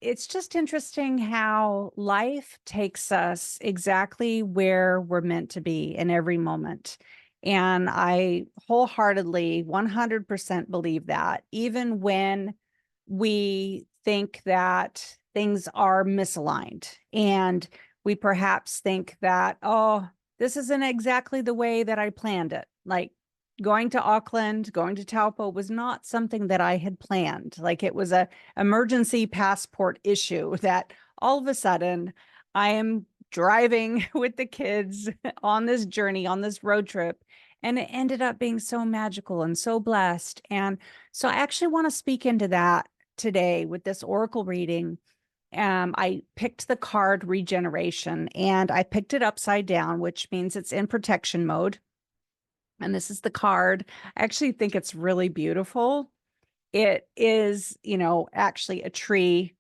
it's just interesting how life takes us exactly where we're meant to be in every moment. And I wholeheartedly 100% believe that, even when we think that things are misaligned and we perhaps think that, oh, this isn't exactly the way that I planned it. Like going to Auckland, going to Taupo was not something that I had planned. Like it was a emergency passport issue that all of a sudden I am driving with the kids on this journey, on this road trip. And it ended up being so magical and so blessed. And so I actually want to speak into that today with this oracle reading. I picked the card Regeneration and I picked it upside down, which means it's in protection mode. And this is the card. I actually think it's really beautiful. It is, actually a tree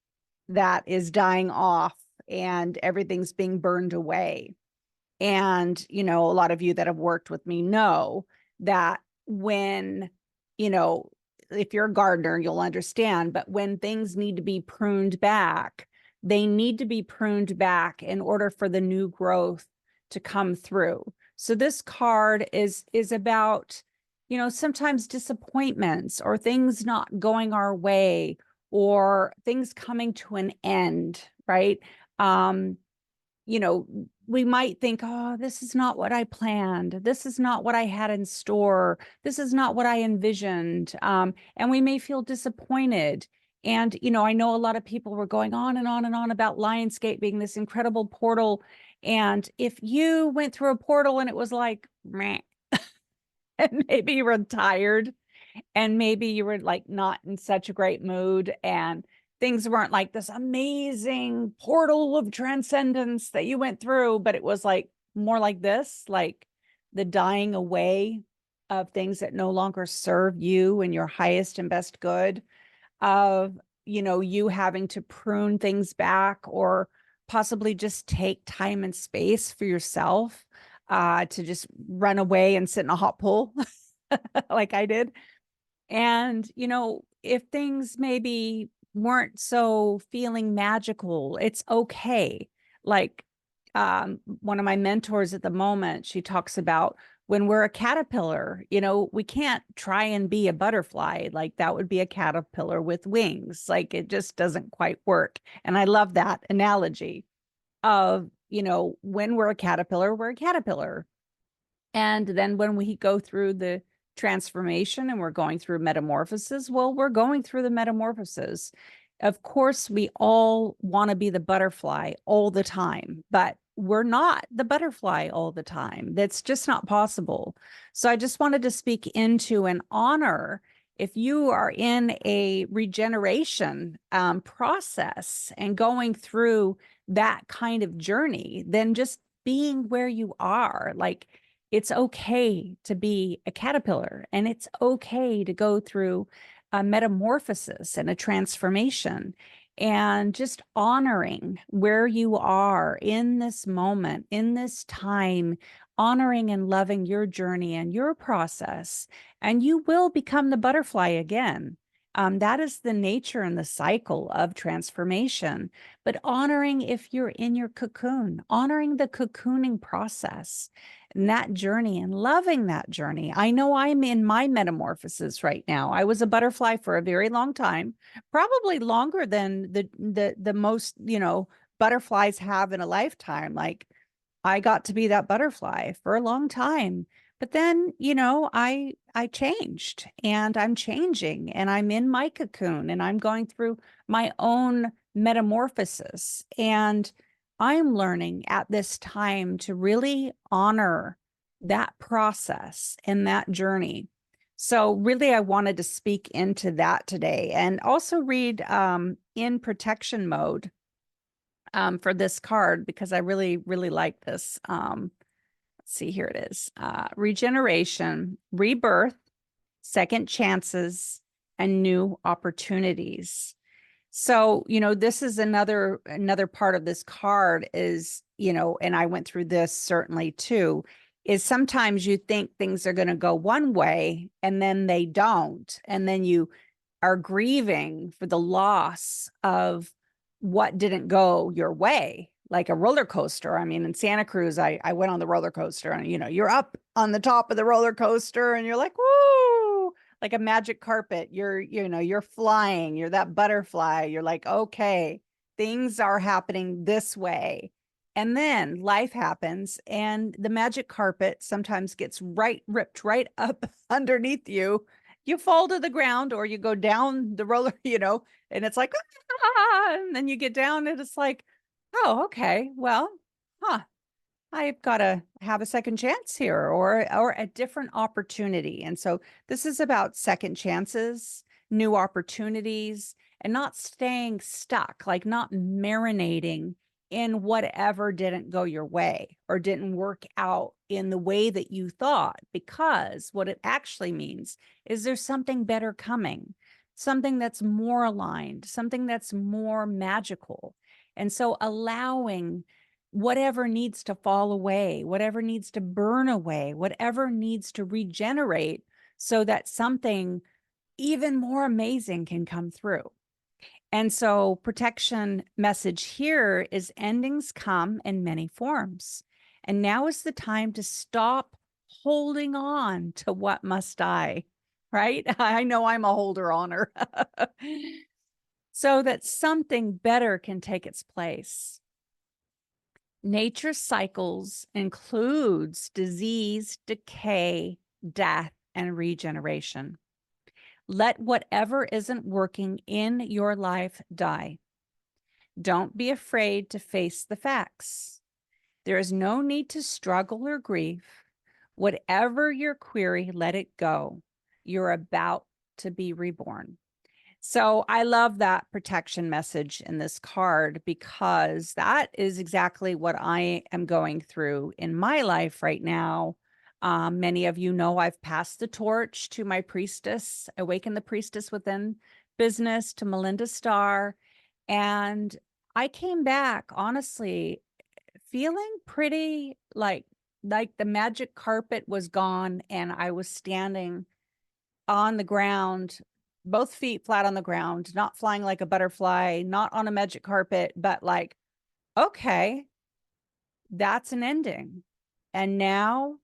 that is dying off and everything's being burned away. And, a lot of you that have worked with me know that when, you know, if you're a gardener, you'll understand, but when things need to be pruned back, they need to be pruned back in order for the new growth to come through. So this card is about, sometimes disappointments or things not going our way or things coming to an end, right? Um, we might think, oh, this is not what I planned. This is not what I had in store. This is not what I envisioned. And we may feel disappointed. And, I know a lot of people were going on and on and on about Lionsgate being this incredible portal. And if you went through a portal and it was like, meh, and maybe you were tired and maybe you were like not in such a great mood and things weren't like this amazing portal of transcendence that you went through, but it was like more like this, like the dying away of things that no longer serve you and your highest and best good, of, you having to prune things back or possibly just take time and space for yourself, to just run away and sit in a hot pool like I did. And, if things maybe weren't so feeling magical, it's okay. Like one of my mentors at the moment, she talks about when we're a caterpillar, we can't try and be a butterfly. Like that would be a caterpillar with wings. Like it just doesn't quite work. And I love that analogy of, when we're a caterpillar, we're a caterpillar. And then when we go through the transformation and we're going through metamorphosis, well, we're going through the metamorphosis. Of course, we all want to be the butterfly all the time, but we're not the butterfly all the time. That's just not possible. So I just wanted to speak into and honor if you are in a regeneration process and going through that kind of journey, then just being where you are, like it's okay to be a caterpillar and it's okay to go through a metamorphosis and a transformation, and just honoring where you are in this moment, in this time, honoring and loving your journey and your process, and you will become the butterfly again. That is the nature and the cycle of transformation. But honoring if you're in your cocoon, honoring the cocooning process and that journey and loving that journey. I know I'm in my metamorphosis right now. I was a butterfly for a very long time, probably longer than the most, butterflies have in a lifetime. Like I got to be that butterfly for a long time. But then, I changed and I'm changing and I'm in my cocoon and I'm going through my own metamorphosis. And I'm learning at this time to really honor that process and that journey. So really, I wanted to speak into that today and also read in protection mode for this card because I really, really like this. Let's see, here it is. Regeneration, rebirth, second chances, and new opportunities. So, this is another part of this card is, and I went through this certainly too, is sometimes you think things are going to go one way and then they don't. And then you are grieving for the loss of what didn't go your way, like a roller coaster. I mean, in Santa Cruz, I went on the roller coaster, and you're up on the top of the roller coaster and you're like, woo, like a magic carpet. You're flying, you're that butterfly. You're like, okay, things are happening this way. And then life happens, and the magic carpet sometimes gets ripped right up underneath you. You fall to the ground, or you go down the roller, and it's like, and then you get down and it's like, oh, okay, well, I've got to have a second chance here, or a different opportunity. And so this is about second chances, new opportunities, and not staying stuck, like not marinating in whatever didn't go your way or didn't work out in the way that you thought, because what it actually means is there's something better coming, something that's more aligned, something that's more magical. And so allowing whatever needs to fall away, whatever needs to burn away, whatever needs to regenerate, so that something even more amazing can come through. And so protection message here is endings come in many forms. And now is the time to stop holding on to what must die, right? I know I'm a holder oner. So that something better can take its place. Nature's cycles includes disease, decay, death, and regeneration. Let whatever isn't working in your life die. Don't be afraid to face the facts. There is no need to struggle or grieve. Whatever your query, let it go. You're about to be reborn. So I love that protection message in this card, because that is exactly what I am going through in my life right now. Many of you know I've passed the torch to my priestess, Awaken the Priestess Within business, to Melinda Starr. And I came back, honestly, feeling pretty like the magic carpet was gone, and I was standing on the ground, both feet flat on the ground, not flying like a butterfly, not on a magic carpet, but like, okay, that's an ending. And now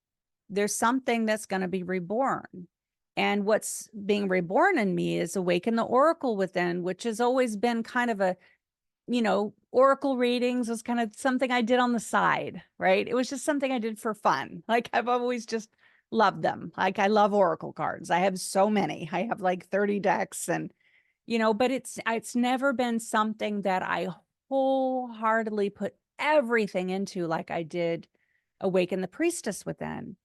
there's something that's going to be reborn. And what's being reborn in me is Awaken the Oracle Within, which has always been kind of a, oracle readings was kind of something I did on the side, right? It was just something I did for fun. Like I've always just loved them. Like I love oracle cards. I have so many. I have like 30 decks, and but it's never been something that I wholeheartedly put everything into like I did Awaken the Priestess Within.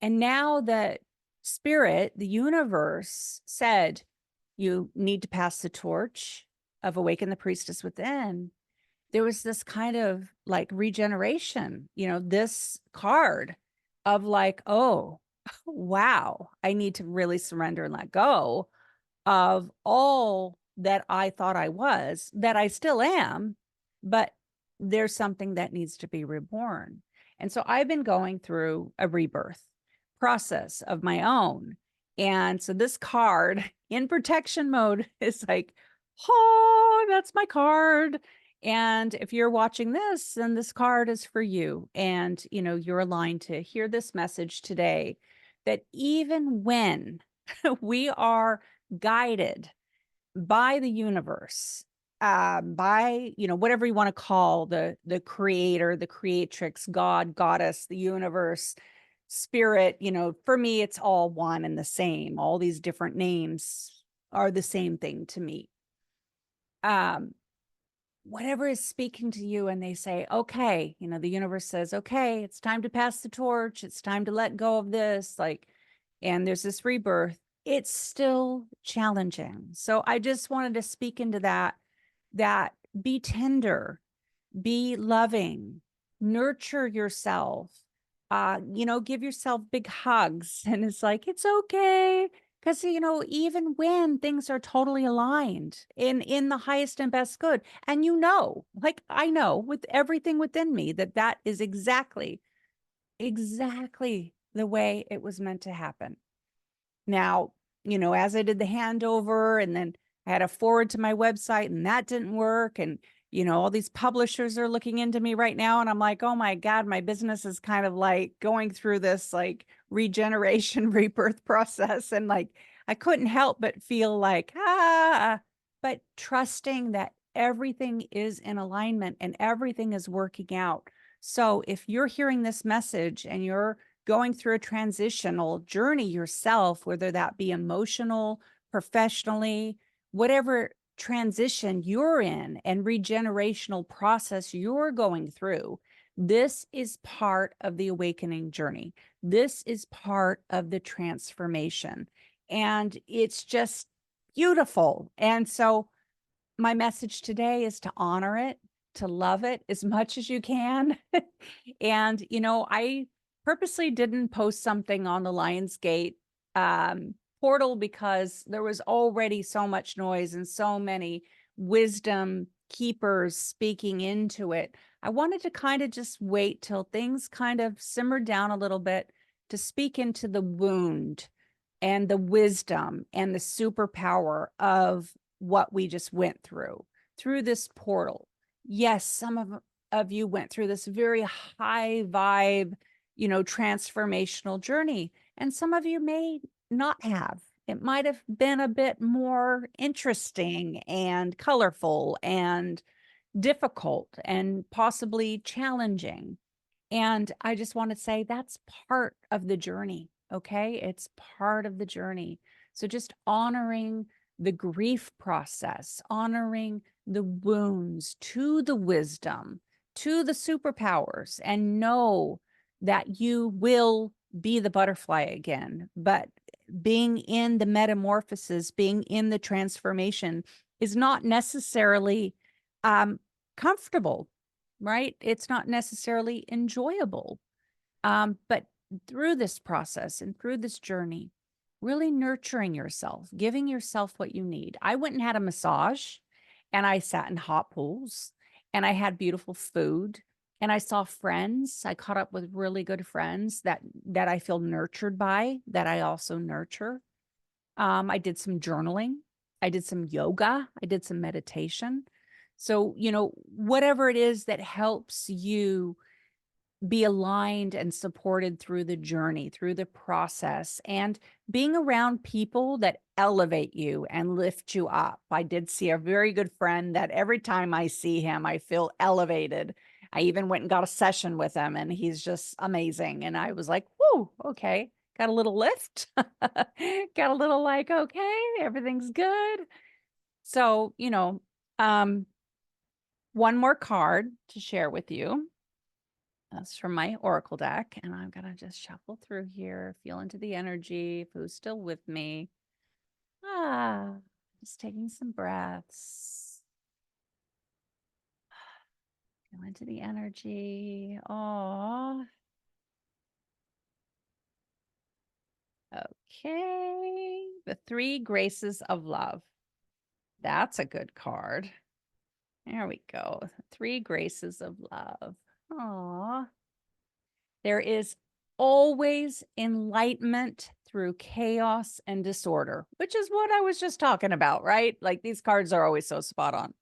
And now that Spirit, the universe, said you need to pass the torch of Awaken the Priestess Within, there was this kind of like regeneration, this card of like, oh, wow, I need to really surrender and let go of all that I thought I was, that I still am, but there's something that needs to be reborn. And so I've been going through a rebirth process of my own. And so this card in protection mode is like, oh, that's my card. And if you're watching this, then this card is for you. And, you're aligned to hear this message today, that even when we are guided by the universe, by, whatever you want to call the creator, the creatrix, God, goddess, the universe, spirit, for me, it's all one and the same. All these different names are the same thing to me. Whatever is speaking to you, and they say, okay, the universe says, okay, it's time to pass the torch. It's time to let go of this. And there's this rebirth. It's still challenging. So I just wanted to speak into that be tender, be loving, nurture yourself, give yourself big hugs. And it's like, it's okay. Because, even when things are totally aligned in the highest and best good, and like I know with everything within me that is exactly the way it was meant to happen. Now, as I did the handover, and then I had a forward to my website, and that didn't work. And, all these publishers are looking into me right now. And I'm like, oh my God, my business is kind of like going through this like regeneration, rebirth process. And like, I couldn't help but feel like, but trusting that everything is in alignment and everything is working out. So if you're hearing this message and you're going through a transitional journey yourself, whether that be emotional, professionally, whatever transition you're in and regenerational process you're going through, this is part of the awakening journey. This is part of the transformation. And it's just beautiful. And so my message today is to honor it, to love it as much as you can. And, I purposely didn't post something on the Lionsgate portal because there was already so much noise and so many wisdom keepers speaking into it. I wanted to kind of just wait till things kind of simmered down a little bit to speak into the wound and the wisdom and the superpower of what we just went through this portal. Yes, some of you went through this very high vibe, transformational journey, and some of you may not have. It might have been a bit more interesting and colorful and difficult and possibly challenging. And I just want to say that's part of the journey. Okay. It's part of the journey. So just honoring the grief process, honoring the wounds to the wisdom, to the superpowers, and know that you will be the butterfly again. But being in the metamorphosis, being in the transformation is not necessarily comfortable, right? It's not necessarily enjoyable. But through this process and through this journey, really nurturing yourself, giving yourself what you need. I went and had a massage, and I sat in hot pools, and I had beautiful food, and I saw friends. I caught up with really good friends that I feel nurtured by, that I also nurture. I did some journaling. I did some yoga. I did some meditation. So, whatever it is that helps you be aligned and supported through the journey, through the process, and being around people that elevate you and lift you up. I did see a very good friend that every time I see him, I feel elevated. I even went and got a session with him, and he's just amazing. And I was like, whoa, okay, got a little lift, got a little like, okay, everything's good. So, one more card to share with you. That's from my Oracle deck. And I'm going to just shuffle through here, feel into the energy, who's still with me. Just taking some breaths. Feel into the energy. Oh. Okay. The 3 Graces of Love. That's a good card. There we go. 3 Graces of Love. Aw. There is always enlightenment through chaos and disorder, which is what I was just talking about, right? Like these cards are always so spot on.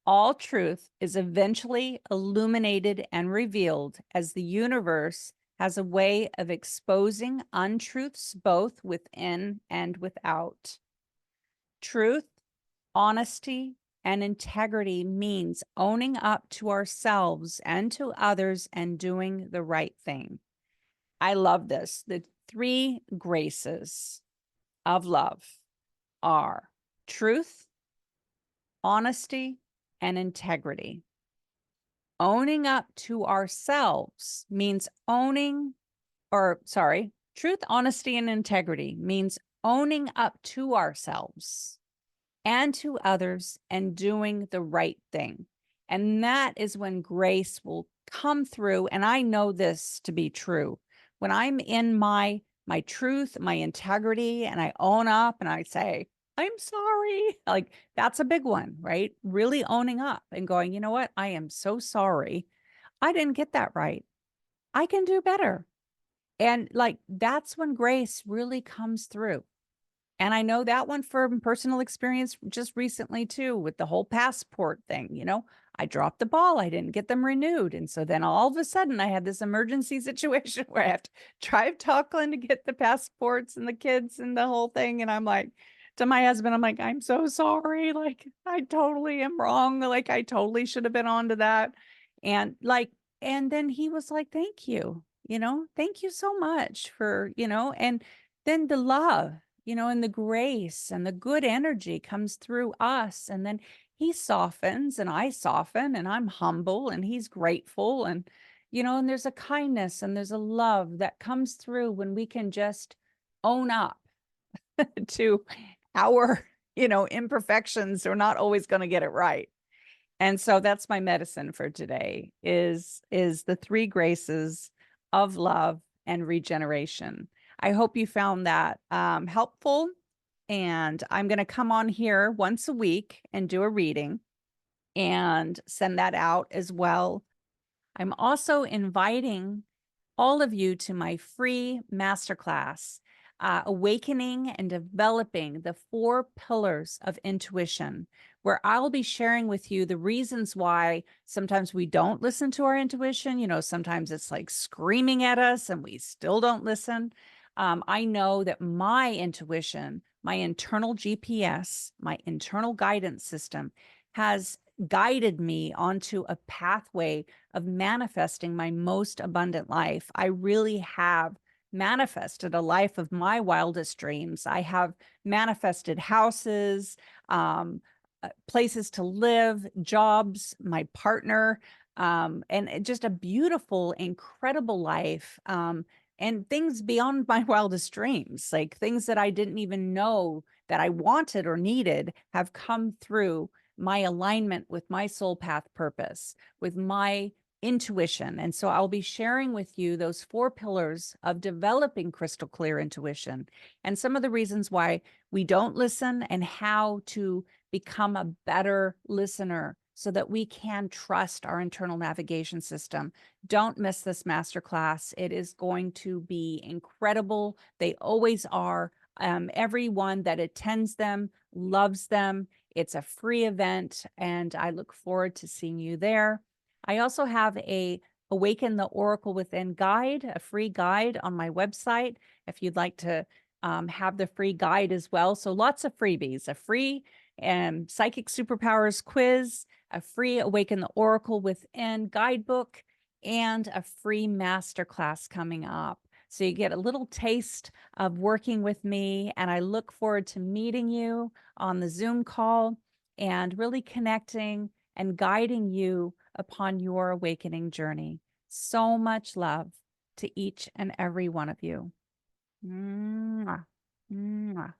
All truth is eventually illuminated and revealed as the universe has a way of exposing untruths both within and without. Truth, honesty, and integrity means owning up to ourselves and to others and doing the right thing. I love this. The 3 graces of love are truth, honesty, and integrity. Owning up to ourselves means truth, honesty, and integrity means owning up to ourselves and to others and doing the right thing. And that is when grace will come through. And I know this to be true. When I'm in my truth, my integrity, and I own up and I say, I'm sorry. Like that's a big one, right? Really owning up and going, you know what? I am so sorry. I didn't get that right. I can do better. And like, that's when grace really comes through. And I know that one from personal experience just recently too, with the whole passport thing, I dropped the ball. I didn't get them renewed. And so then all of a sudden I had this emergency situation where I have to drive to Auckland to get the passports and the kids and the whole thing. And I'm like, to my husband, I'm like, I'm so sorry. Like, I totally am wrong. Like, I totally should have been on to that. And like, and then he was like, thank you, thank you so much for, and then the love, and the grace and the good energy comes through us. And then he softens and I soften and I'm humble and he's grateful. And, and there's a kindness and there's a love that comes through when we can just own up to our, imperfections. We're not always going to get it right. And so that's my medicine for today is the three graces of love and regeneration. I hope you found that helpful. And I'm going to come on here once a week and do a reading and send that out as well. I'm also inviting all of you to my free masterclass, Awakening and Developing the 4 Pillars of Intuition, where I'll be sharing with you the reasons why sometimes we don't listen to our intuition. Sometimes it's like screaming at us and we still don't listen. I know that my intuition, my internal GPS, my internal guidance system has guided me onto a pathway of manifesting my most abundant life. I really have manifested a life of my wildest dreams. I have manifested houses, places to live, jobs, my partner, and just a beautiful, incredible life. And things beyond my wildest dreams, like things that I didn't even know that I wanted or needed, have come through my alignment with my soul path purpose, with my intuition. And so I'll be sharing with you those 4 pillars of developing crystal clear intuition and some of the reasons why we don't listen and how to become a better listener so that we can trust our internal navigation system. Don't miss this masterclass. It is going to be incredible. They always are. Everyone that attends them loves them. It's a free event, and I look forward to seeing you there. I also have a Awaken the Oracle Within guide, a free guide on my website, if you'd like to have the free guide as well. So lots of freebies, a free Psychic Superpowers quiz, a free Awaken the Oracle Within guidebook, and a free masterclass coming up. So you get a little taste of working with me, and I look forward to meeting you on the Zoom call and really connecting and guiding you upon your awakening journey. So much love to each and every one of you. Mwah. Mwah.